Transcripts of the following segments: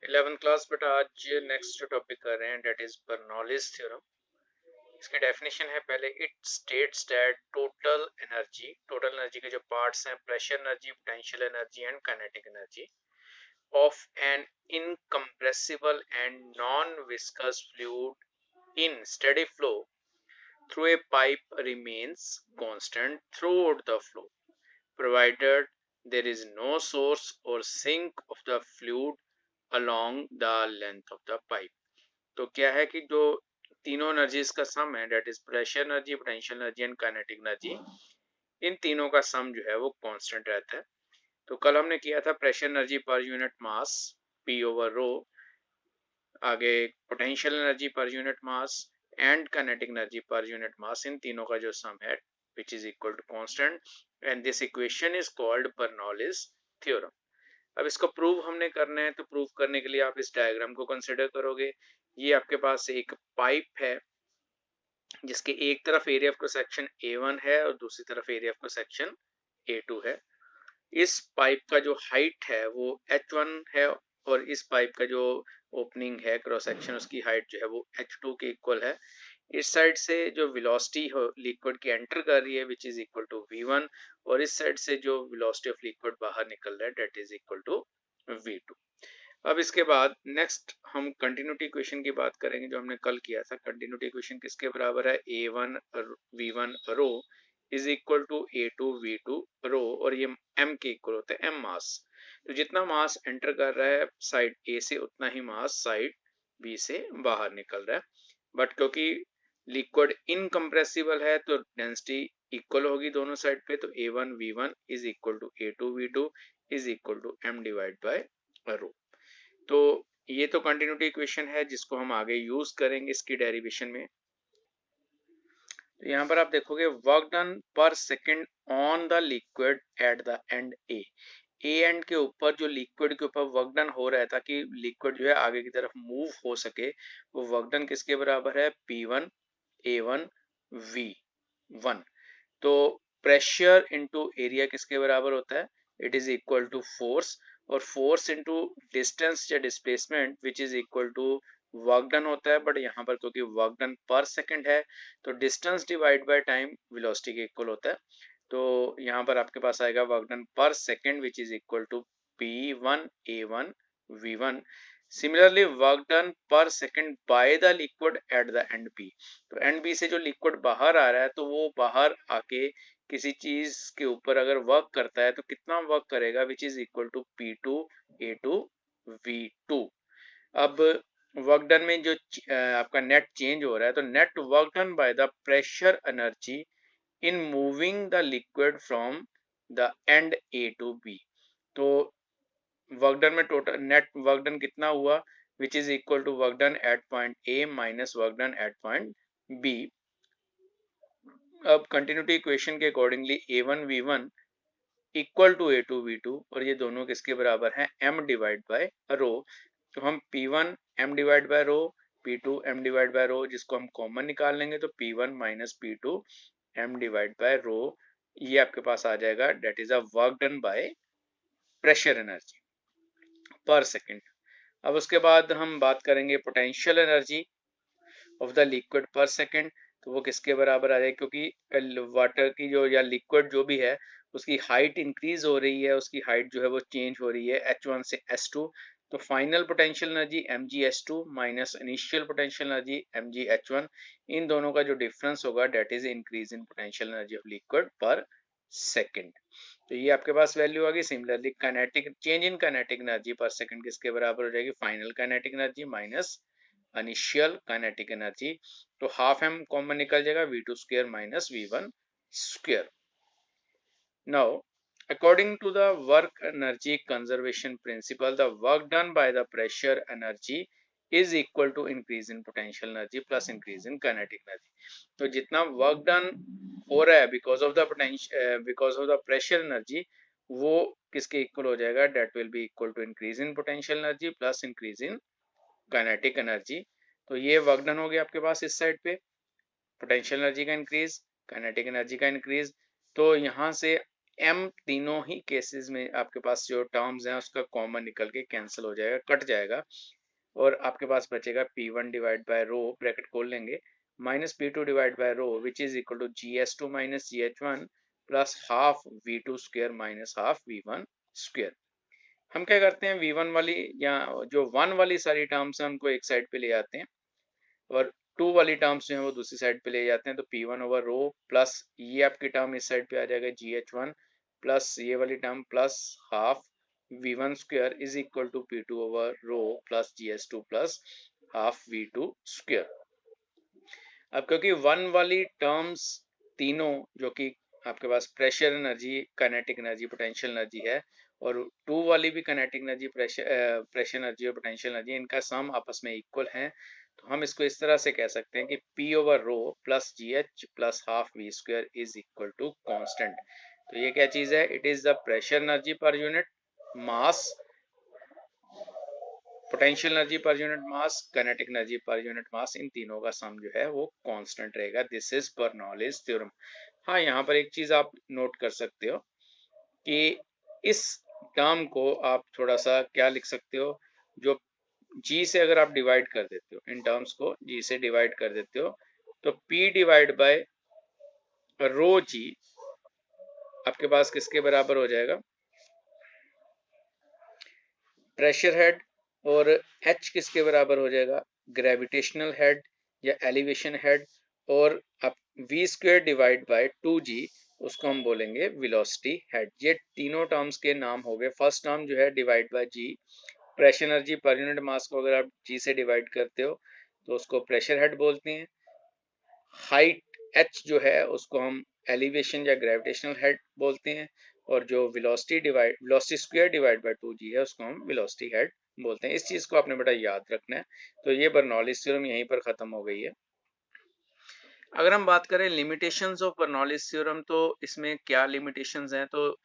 11th class बेटा आज next topic कर रहे हैं डेट इज बर्नौलीज थ्योरम। इसकी डेफिनेशन है पहले, it states that total energy के जो पार्ट्स हैं, pressure energy, potential energy and kinetic energy of an incompressible and non viscous fluid in steady flow through a pipe remains constant throughout the flow provided there is no source or sink of the fluid along the length of the pipe। तो क्या है कि जो तीनों energies का sum है, that is pressure energy, potential energy and kinetic energy, इन तीनों का सम जो है वो कांस्टेंट रहता है। तो कल हमने किया था pressure energy per unit mass P over rho, आगे potential energy per unit mass and kinetic energy per unit mass, इन तीनों का जो सम है which is equal to constant, and this equation is called Bernoulli's theorem. अब इसको prove हमने करना है, तो प्रूव करने के लिए आप इस डायग्राम को कंसिडर करोगे। ये आपके पास एक पाइप है जिसके एक तरफ area of cross section A1 है और दूसरी तरफ area of cross section A2 है। इस पाइप का जो हाइट है वो H1 है और इस पाइप का जो ओपनिंग है क्रॉस सेक्शन, उसकी हाइट जो है वो H2 के इक्वल है। इस साइड से जो वेलोसिटी हो लिक्विड की एंटर कर रही है which is equal to V1, और इस साइड से जो वेलोसिटी ऑफ लिक्विड बाहर निकल रहा है that is equal to V2। अब इसके बाद नेक्स्ट हम कंटिन्यूटी इक्वेशन की बात करेंगे जो हमने कल किया था। कंटिन्यूटी इक्वेशन किसके बराबर है? A1 V1 rho is equal to A2 V2 rho, और ये m के इक्वल होता है, m मास। तो जितना मास एंटर कर रहा है साइड A से उतना ही मास साइड B से बाहर निकल रहा है। बट क्योंकि लिक्विड इनकम्प्रेसिबल है तो डेंसिटी इक्वल होगी दोनों साइड पे, तो A1 V1 is equal to A2 V2 is equal to m divide by rho. तो ये तो कंटिन्यूटी इक्वेशन है जिसको हम आगे यूज करेंगे इसकी डेरिवेशन में। तो यहाँ पर आप देखोगे work done per second on the liquid at the and A and के ऊपर, जो लिक्विड के ऊपर वर्क डन हो रहा है ताकि लिक्विड जो है आगे की तरफ मूव हो सके, वो वर्क डन किसके बराबर है? P1 A1 V1। तो प्रेशर इनटू एरिया किसके बराबर होता है? It is equal to force, और फोर्स इनटू डिस्टेंस या displacement which is equal to work done होता है। बट यहाँ पर क्योंकि वर्क डन पर सेकंड है तो distance divide by time velocity के इक्वल होता है। तो यहाँ पर आपके पास आएगा work done per second which is equal to P1 A1 V1। Similarly work done per second by the liquid at the end P, तो एंड B से जो लिक्विड बाहर आ रहा है तो वो बाहर आके किसी चीज के ऊपर अगर वर्क करता है तो कितना वर्क करेगा, विच is equal to P2 A2 V2। अब वर्क डन में जो आपका नेट चेंज हो रहा है, तो net work done by the pressure energy in moving the liquid from the end A to B। तो वर्क डन में टोटल नेट वर्क डन कितना हुआ, which is equal to work done at point A minus work done at point B। अब continuity equation के accordingly A1 V1 equal to A2 V2, और ये दोनों किसके बराबर हैं? m divide by rho. तो हम P1 m divide by rho, P2 m divide by rho, जिसको हम कॉमन निकाल लेंगे तो P1 minus P2 m divide by rho, ये आपके पास आ जाएगा, that is a work done by pressure energy per second. अब उसके बाद हम बात करेंगे potential energy of the liquid per second. तो वो किसके बराबर आ जाएगी? क्योंकि वाटर की जो या लिक्विड जो भी है उसकी हाइट इंक्रीज हो रही है, उसकी हाइट जो है वो चेंज हो रही है H1 से S2। तो final potential energy mgH2 minus initial potential energy mgH1, इन दोनों का जो डिफरेंस होगा that is increase in potential energy of liquid per second. तो ये आपके पास वैल्यू आ गई। Similarly kinetic change in kinetic energy per second किसके बराबर हो जाएगी? Final kinetic energy minus initial kinetic energy. तो हाफ m कॉमन निकल जाएगा, V2 square minus V1 square. Now according to the work energy conservation principle, the work done by the pressure energy is equal to increase in potential energy plus increase in kinetic energy। तो जितना work done हो रहा है because of the potential because of the pressure energy, वो किसके equal हो जाएगा? That will be equal to increase in potential energy plus increase in kinetic energy. तो ये वर्क डन हो गया आपके पास इस साइड पे, पोटेंशियल एनर्जी का इंक्रीज, काइनेटिक एनर्जी का इंक्रीज। तो यहाँ से m तीनों ही केसेस में आपके पास जो टर्म्स हैं उसका कॉमन निकल के कैंसिल हो जाएगा, कट जाएगा, और आपके पास बचेगा P1 divide by row, bracket खोल लेंगे, minus P2 divide by rho which is equal to GS2 minus GH1 plus half V2 square minus half V1 square. हम क्या करते हैं, V1 वाली या जो 1 वाली सारी टर्म्स हैं उनको एक साइड पे ले आते हैं और 2 वाली टर्म्स जो है वो दूसरी साइड पे ले जाते हैं, तो P1 ओवर रो प्लस ये आपकी टर्म इस साइड पे आ जाएगा GH1 प्लस ये वाली term plus half V1 square is equal to P2 over rho plus GS2 plus half V2 square. अब क्योंकि 1 वाली टर्म्स तीनों जो कि आपके पास pressure energy, kinetic energy, potential energy है, और 2 वाली भी काइनेटिक एनर्जी, प्रेशर एनर्जी और पोटेंशियल एनर्जी, इनका सम आपस में इक्वल है, तो हम इसको इस तरह से कह सकते हैं कि P over rho plus GH plus half V square is equal to constant. तो ये क्या चीज है, it is the pressure energy per unit mass, potential energy per unit mass, kinetic energy per unit mass, इन तीनों का sum जो है वो कांस्टेंट रहेगा। This is Bernoulli's theorem. हाँ, यहाँ पर एक चीज आप नोट कर सकते हो कि इस टर्म को आप थोड़ा सा क्या लिख सकते हो, जो G से अगर आप डिवाइड कर देते हो, इन टर्म्स को G से डिवाइड कर देते हो, तो P divide by rho G आपके पास किसके बराबर हो जाएगा, प्रेशर हेड, और H किसके बराबर हो जाएगा, ग्रेविटेशनल हेड या एलिवेशन हेड, और आप V square divide by 2G उसको हम बोलेंगे वेलोसिटी हेड। ये तीनों टर्म्स के नाम हो गए। फर्स्ट टर्म जो है divide by G, pressure energy per unit मास को अगर आप G से डिवाइड करते हो तो उसको प्रेशर हेड बोलते हैं। हाइट H जो है उसको हम एलिवेशन या ग्रेविटेशनल हेड बोलते हैं, और जो velocity square divide by 2G है उसको हम वेलोसिटी हेड बोलते हैं। इस चीज को आपने बेटा याद रखना है। तो ये बर्नौलीज थ्योरम यहीं पर खत्म हो गई है। अगर हम बात करें लिमिटेशंस ऑफ बर्नौलीज थ्योरम, तो इसमें क्या लिमिटेशंस हैं, तो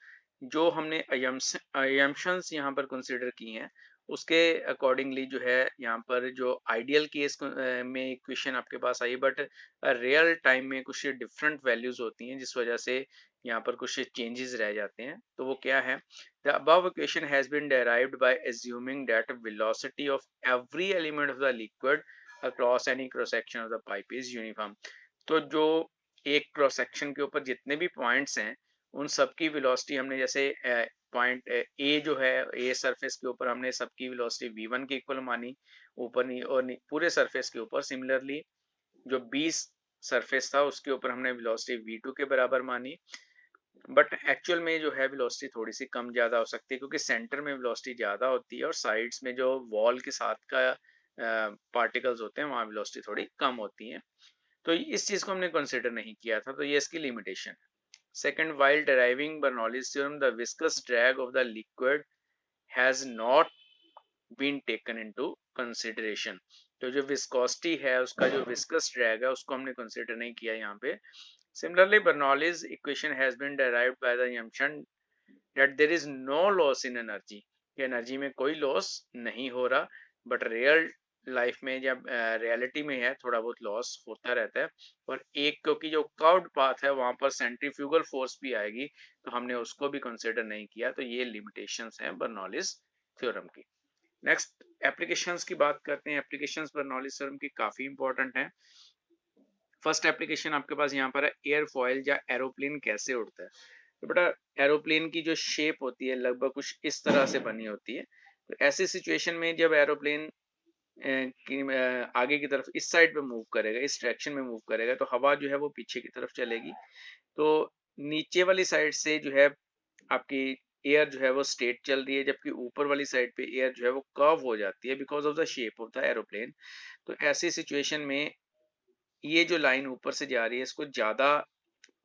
जो हमने अयम्पशंस यहाँ पर कंसीडर की हैं उसके अकॉर्डिंगली जो है यहाँ पर जो आइडियल केस में इक्वेशन आपके पास आई, बट रियल टाइम में कुछ डिफरेंट वैल्यूज होती हैं जिस वजह से यहाँ पर कुछ चेंजेस रह जाते हैं। तो वो क्या है, the above equation has been derived by assuming that velocity of every element of the liquid across any cross section of the pipe is uniform. तो जो एक क्रॉस सेक्शन के ऊपर जितने भी पॉइंट्स हैं उन सबकी वेलोसिटी हमने, जैसे पॉइंट ए जो है, ए सरफेस के ऊपर हमने सबकी वेलोसिटी V1 के इक्वल मानी ऊपर, नहीं और नहीं, पूरे सरफेस के ऊपर। सिमिलरली जो बी सरफेस था उसके ऊपर हमने वेलोसिटी V2 के बराबर मानी, बट एक्चुअल में जो है वेलोसिटी थोड़ी सी कम ज्यादा हो सकती है क्योंकि सेंटर में वेलोसिटी ज्यादा होती है और साइड्स में जो वॉल के साथ का पार्टिकल्स होते हैं वहां वेलोसिटी थोड़ी कम होती है। तो इस चीज को हमने कंसिडर नहीं किया था, तो ये इसकी लिमिटेशन है। Second, while deriving Bernoulli's theorem, the viscous drag of the liquid has not been taken into consideration। तो जो विस्कोसिटी है उसका जो विस्कस ड्रैग है उसको हमने कंसिडर नहीं किया यहाँ पे। Similarly, Bernoulli's equation has been derived by the assumption that there is no loss in energy, कि एनर्जी में कोई लॉस नहीं हो रहा, बट रियल लाइफ में जब रियलिटी में है थोड़ा बहुत लॉस होता रहता है। और एक क्योंकि जो कर्व्ड पाथ है वहां पर सेंट्रीफ्यूगल फोर्स भी आएगी, तो हमने उसको भी कंसिडर नहीं किया। तो ये लिमिटेशंस हैं बर्नौलीज थ्योरम की। नेक्स्ट एप्लीकेशंस की बात करते हैं। एप्लीकेशंस बर्नौलीज थ्योरम की काफी इंपॉर्टेंट है। फर्स्ट एप्लीकेशन आपके पास यहाँ पर है एयरफॉयल या एरोप्लेन कैसे उड़ता है। तो बेटा एरोप्लेन की जो शेप होती है लगभग कुछ इस तरह से बनी होती है। तो ऐसी सिचुएशन में जब एरोप्लेन आगे की तरफ इस साइड पे मूव करेगा, इस डायरेक्शन में मूव करेगा, तो हवा जो है वो पीछे की तरफ चलेगी। तो नीचे वाली साइड से जो है आपकी एयर जो है वो स्ट्रेट चल रही है, जबकि ऊपर वाली साइड पे एयर जो है वो कर्व हो जाती है because of the shape of the aeroplane. तो ऐसी सिचुएशन में ये जो लाइन ऊपर से जा रही है इसको ज्यादा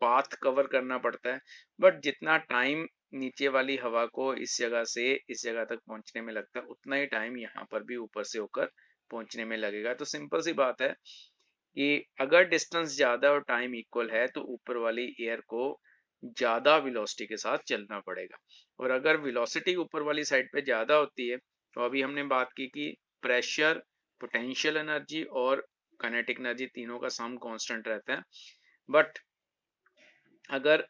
पाथ कवर करना पड़ता है, बट जितना टाइम नीचे वाली हवा को इस जगह से इस जगह तक पहुंचने में लगता है उतना ही टाइम यहाँ पर भी ऊपर से होकर पहुंचने में लगेगा। तो सिंपल सी बात है कि अगर डिस्टेंस ज्यादा और टाइम इक्वल है तो ऊपर वाली एयर को ज्यादा वेलोसिटी के साथ चलना पड़ेगा, और अगर वेलोसिटी ऊपर वाली साइड पे ज्यादा होती है तो अभी हमने बात की कि प्रेशर, पोटेंशियल एनर्जी और काइनेटिक एनर्जी तीनों का सम कांस्टेंट रहता है। बट अगर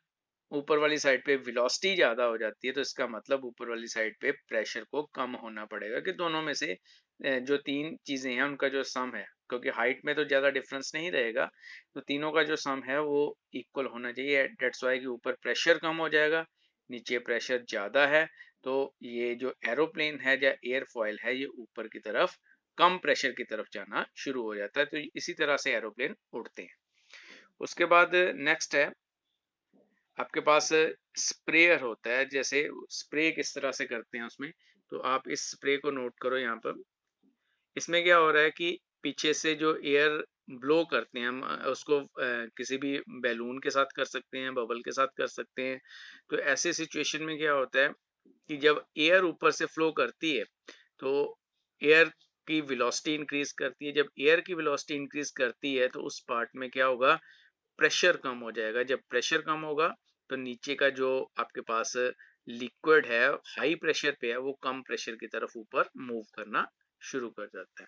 ऊपर वाली साइड पे वेलोसिटी ज़्यादा हो जाती है, तो इसका मतलब ऊपर वाली साइड पे प्रेशर को कम होना पड़ेगा, कि दोनों में से जो 3 चीज़ें हैं उनका जो सम है, क्योंकि हाइट में तो ज़्यादा डिफरेंस नहीं रहेगा, तो तीनों का जो सम है वो इक्वल होना चाहिए। दैट्स वाई कि ऊपर प्रेशर कम हो जाएगा, नीचे प्रेशर ज़्यादा है, तो ये जो एरोप्लेन है या एयरफॉयल है, ये ऊपर की तरफ कम प्रेशर की तरफ जाना शुरू हो जाता है। तो इसी तरह से एरोप्लेन उड़ते हैं। उसके बाद नेक्स्ट है, आपके पास स्प्रेयर होता है। जैसे स्प्रे किस तरह से करते हैं उसमें, तो आप इस स्प्रे को नोट करो यहाँ पर। इसमें क्या हो रहा है कि पीछे से जो एयर ब्लो करते हैं हम, उसको किसी भी बैलून के साथ कर सकते हैं, बबल के साथ कर सकते हैं। तो ऐसे सिचुएशन में क्या होता है कि जब एयर ऊपर से फ्लो करती है, तो एयर की वेलोसिटी इंक्रीज करती है। जब एयर की वेलोसिटी इंक्रीज करती है, तो उस पार्ट में क्या होगा, प्रेशर कम हो जाएगा। जब प्रेशर कम होगा, तो नीचे का जो आपके पास लिक्विड है, हाई प्रेशर पे है, वो कम प्रेशर की तरफ ऊपर मूव करना शुरू कर जाता है।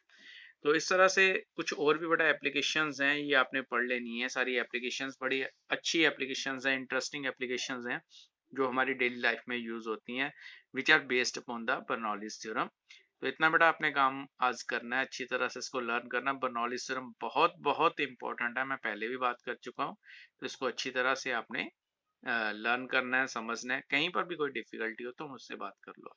तो इस तरह से कुछ और भी बड़ा एप्लीकेशंस हैं, ये आपने पढ़ लेनी है। सारी एप्लीकेशंस बड़ी अच्छी एप्लीकेशंस हैं, इंटरेस्टिंग एप्लीकेशंस हैं, जो हमारी डेली लाइफ में यूज होती हैं, which are based upon the Bernoulli's theorem. तो इतना बड़ा आपने काम आज करना है, अच्छी तरह से इसको लर्न करना। बर्नौलीज थ्योरम बहुत बहुत इंपॉर्टेंट है, मैं पहले भी बात कर चुका हूँ। तो इसको अच्छी तरह से आपने लर्न करना है, समझना है। कहीं पर भी कोई डिफिकल्टी हो तो मुझसे बात कर लो।